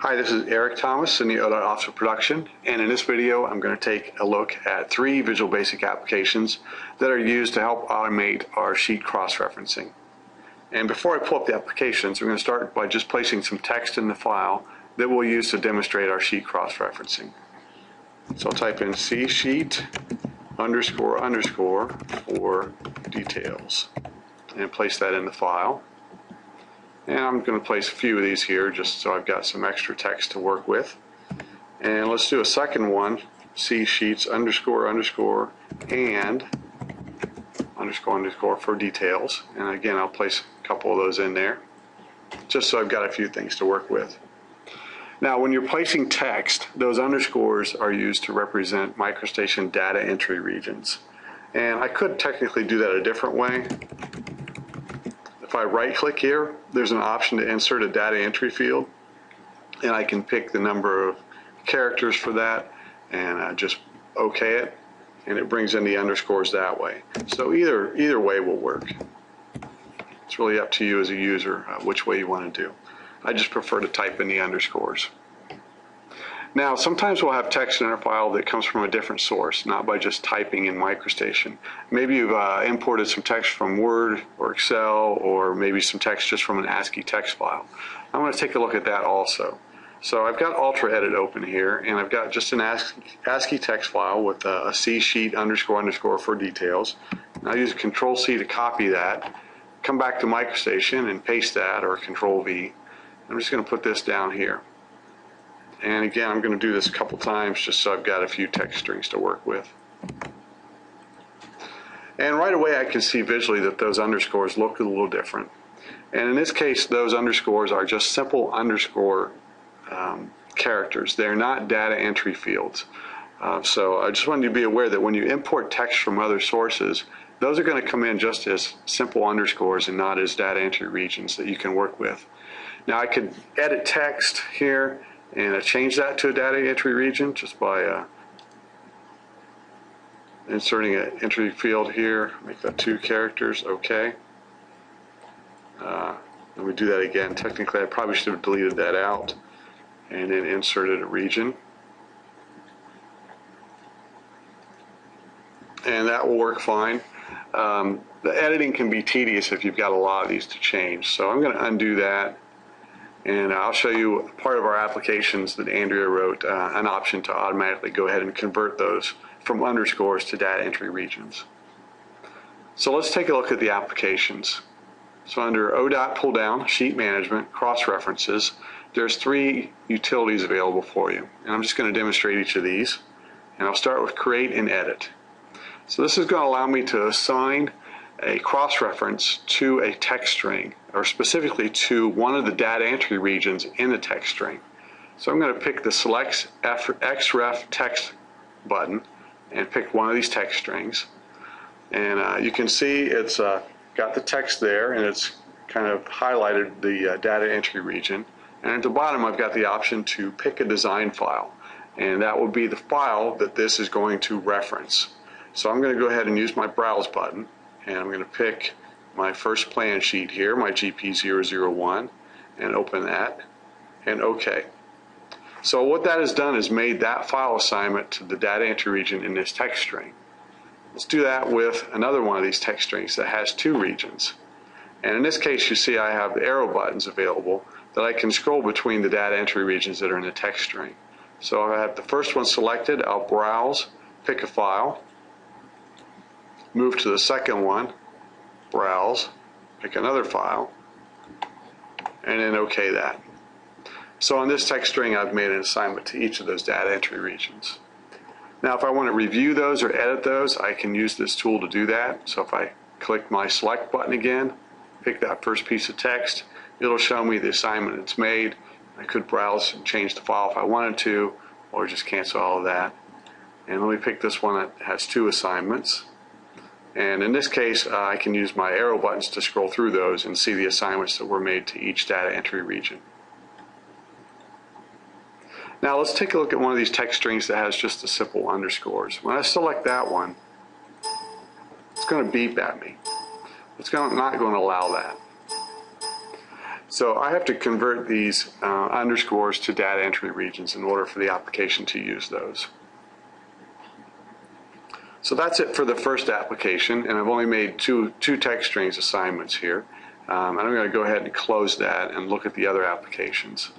Hi, this is Eric Thomas in the ODOT Office of Production, and in this video I'm going to take a look at 3 Visual Basic applications that are used to help automate our sheet cross-referencing. And before I pull up the applications, we're going to start by just placing some text in the file that we'll use to demonstrate our sheet cross-referencing. So I'll type in C sheet __ for details and place that in the file. And I'm going to place a few of these here just so I've got some extra text to work with. And let's do a second one, C sheets __ and __ for details. And again, I'll place a couple of those in there just so I've got a few things to work with. Now, when you're placing text, those underscores are used to represent MicroStation data entry regions. And I could technically do that a different way. If I right-click here, there's an option to insert a data entry field, and I can pick the number of characters for that and just OK it, and it brings in the underscores that way. So either way will work. It's really up to you as a user which way you want to do. I just prefer to type in the underscores. Now, sometimes we'll have text in our file that comes from a different source, not by just typing in MicroStation. Maybe you've imported some text from Word or Excel, or maybe some text just from an ASCII text file. I'm going to take a look at that also. So I've got UltraEdit open here, and I've got just an ASCII text file with a C sheet __ for details. And I'll use Control-C to copy that, come back to MicroStation and paste that, or Control-V. I'm just going to put this down here. And again, I'm going to do this a couple times just so I've got a few text strings to work with. And right away I can see visually that those underscores look a little different. And in this case, those underscores are just simple underscore characters. They're not data entry fields. So I just wanted you to be aware that when you import text from other sources, those are going to come in just as simple underscores and not as data entry regions that you can work with. Now I could edit text here and change that to a data entry region just by inserting an entry field here, make that 2 characters, OK. Let me do that again. Technically, I probably should have deleted that out and then inserted a region. And that will work fine. The editing can be tedious if you've got a lot of these to change. So I'm going to undo that. And I'll show you part of our applications that Andrea wrote, an option to automatically go ahead and convert those from underscores to data entry regions. So let's take a look at the applications. So under ODOT pull down, Sheet Management, Cross-References, there's 3 utilities available for you. And I'm just going to demonstrate each of these. And I'll start with Create and Edit. So this is going to allow me to assign a cross-reference to a text string, or specifically to one of the data entry regions in the text string. So I'm going to pick the Select XREF Text button and pick one of these text strings. And you can see it's got the text there, and it's kind of highlighted the data entry region. And at the bottom I've got the option to pick a design file, and that will be the file that this is going to reference. So I'm going to go ahead and use my Browse button, and I'm going to pick my first plan sheet here, my GP001, and open that, and OK. So what that has done is made that file assignment to the data entry region in this text string. Let's do that with another one of these text strings that has 2 regions. And in this case, you see I have arrow buttons available that I can scroll between the data entry regions that are in the text string. So if I have the first one selected, I'll browse, pick a file, move to the second one, browse, pick another file, and then OK that. So on this text string, I've made an assignment to each of those data entry regions. Now, if I want to review those or edit those, I can use this tool to do that. So if I click my Select button again, pick that first piece of text, it'll show me the assignment it's made. I could browse and change the file if I wanted to, or just cancel all of that. And let me pick this one that has 2 assignments. And in this case, I can use my arrow buttons to scroll through those and see the assignments that were made to each data entry region. Now let's take a look at one of these text strings that has just the simple underscores. When I select that one, it's going to beep at me. It's not going to allow that. So I have to convert these underscores to data entry regions in order for the application to use those. So that's it for the first application, and I've only made two text strings assignments here. And I'm going to go ahead and close that and look at the other applications.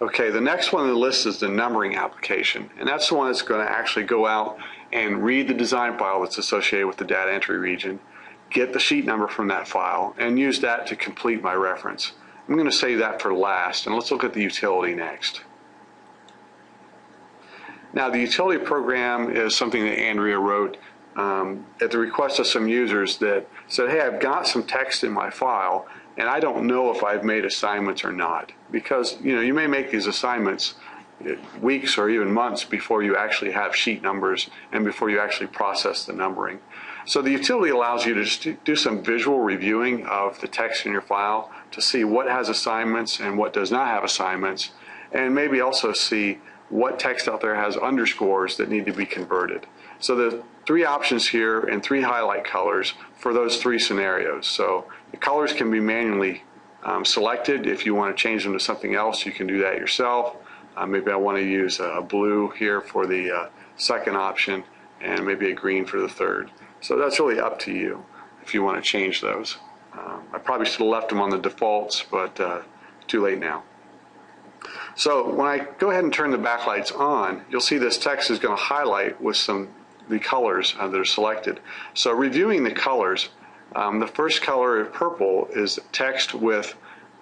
Okay, the next one on the list is the numbering application, and that's the one that's going to actually go out and read the design file that's associated with the data entry region, get the sheet number from that file, and use that to complete my reference. I'm going to save that for last, and let's look at the utility next. Now, the utility program is something that Andrea wrote at the request of some users that said, hey, I've got some text in my file, and I don't know if I've made assignments or not. Because you may make these assignments weeks or even months before you actually have sheet numbers and before you actually process the numbering. So the utility allows you to just do some visual reviewing of the text in your file to see what has assignments and what does not have assignments, and maybe also see what text out there has underscores that need to be converted. So the three options here and three highlight colors for those three scenarios. So the colors can be manually selected. If you want to change them to something else, you can do that yourself. Maybe I want to use a blue here for the second option and maybe a green for the third. So that's really up to you if you want to change those. I probably should have left them on the defaults, but too late now. So when I go ahead and turn the backlights on, you'll see this text is going to highlight with the colors that are selected. So reviewing the colors, the first color, purple, is text with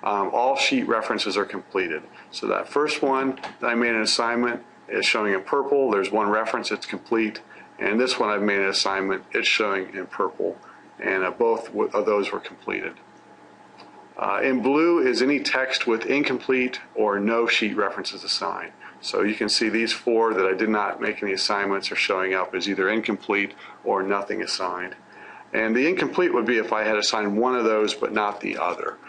all sheet references are completed. So that first one that I made an assignment is showing in purple. There's one reference, it's complete. And this one I've made an assignment, it's showing in purple. And both of those were completed. In blue is any text with incomplete or no sheet references assigned. So you can see these four that I did not make any assignments are showing up as either incomplete or nothing assigned. And the incomplete would be if I had assigned one of those but not the other.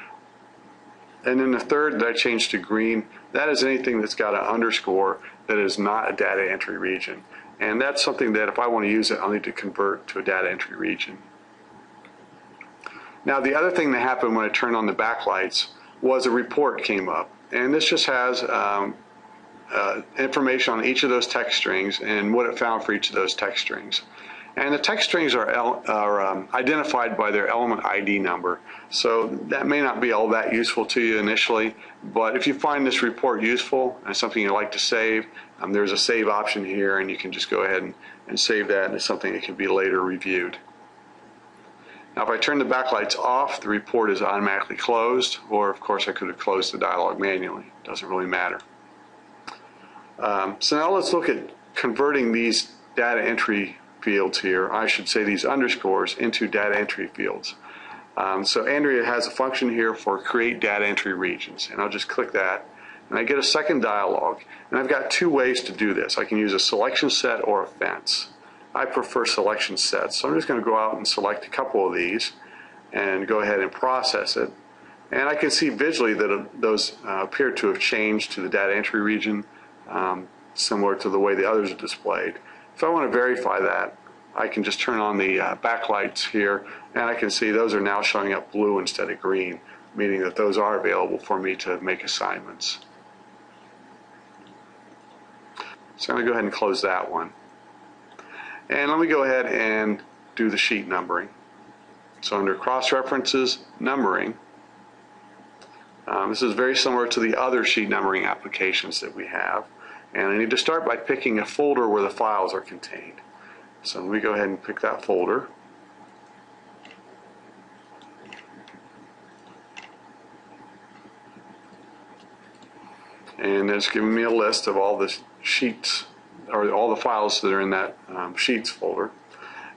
And then the third that I changed to green, that is anything that's got an underscore that is not a data entry region. And that's something that if I want to use it, I'll need to convert to a data entry region. Now, the other thing that happened when I turned on the backlights was a report came up. And this just has information on each of those text strings and what it found for each of those text strings. And the text strings are identified by their element ID number. So that may not be all that useful to you initially, but if you find this report useful and something you'd like to save, there's a save option here, and you can just go ahead and save that, and it's something that can be later reviewed. Now, if I turn the backlights off, the report is automatically closed, or of course I could have closed the dialog manually. It doesn't really matter. So now let's look at converting these data entry fields here, I should say these underscores, into data entry fields. So Andrea has a function here for create data entry regions, and I'll just click that, and I get a second dialog. And I've got two ways to do this. I can use a selection set or a fence. I prefer selection sets, so I'm just going to go out and select a couple of these and go ahead and process it. And I can see visually that those appear to have changed to the data entry region, similar to the way the others are displayed. If I want to verify that, I can just turn on the backlights here, and I can see those are now showing up blue instead of green, meaning that those are available for me to make assignments. So I'm going to go ahead and close that one. And let me go ahead and do the sheet numbering. So under cross-references, numbering, this is very similar to the other sheet numbering applications that we have. And I need to start by picking a folder where the files are contained. So let me go ahead and pick that folder. And it's giving me a list of all the sheets, or all the files that are in that sheets folder.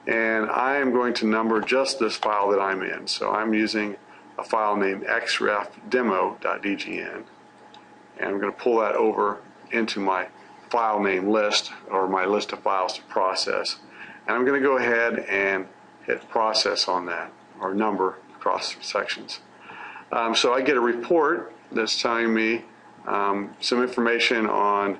And I am going to number just this file that I'm in. So I'm using a file named xrefdemo.dgn. And I'm going to pull that over into my file name list, or my list of files to process. And I'm going to go ahead and hit process on that, or number across sections. So I get a report that's telling me some information on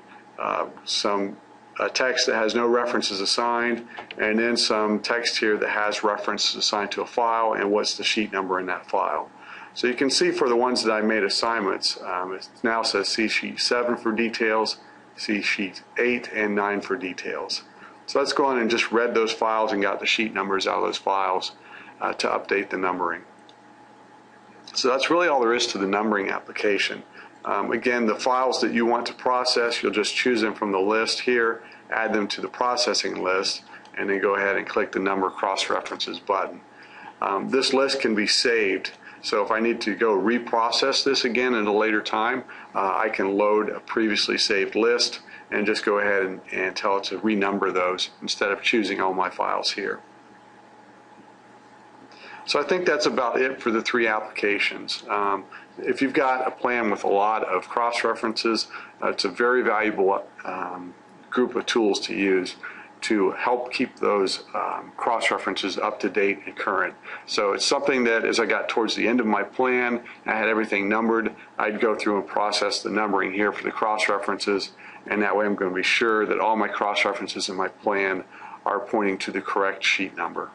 some a text that has no references assigned, and then some text here that has references assigned to a file and what's the sheet number in that file. So you can see for the ones that I made assignments, it now says see sheet 7 for details, see sheet 8 and 9 for details. So let's go on and just read those files and got the sheet numbers out of those files to update the numbering. So that's really all there is to the numbering application. Again, the files that you want to process, you'll just choose them from the list here, add them to the processing list, and then go ahead and click the Number Cross-References button. This list can be saved, so if I need to go reprocess this again at a later time, I can load a previously saved list and just go ahead and tell it to renumber those instead of choosing all my files here. So I think that's about it for the 3 applications. If you've got a plan with a lot of cross-references, it's a very valuable group of tools to use to help keep those cross-references up to date and current. So it's something that as I got towards the end of my plan, I had everything numbered, I'd go through and process the numbering here for the cross-references, and that way I'm going to be sure that all my cross-references in my plan are pointing to the correct sheet number.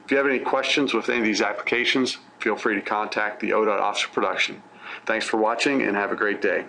If you have any questions with any of these applications, feel free to contact the ODOT Office of Production. Thanks for watching and have a great day.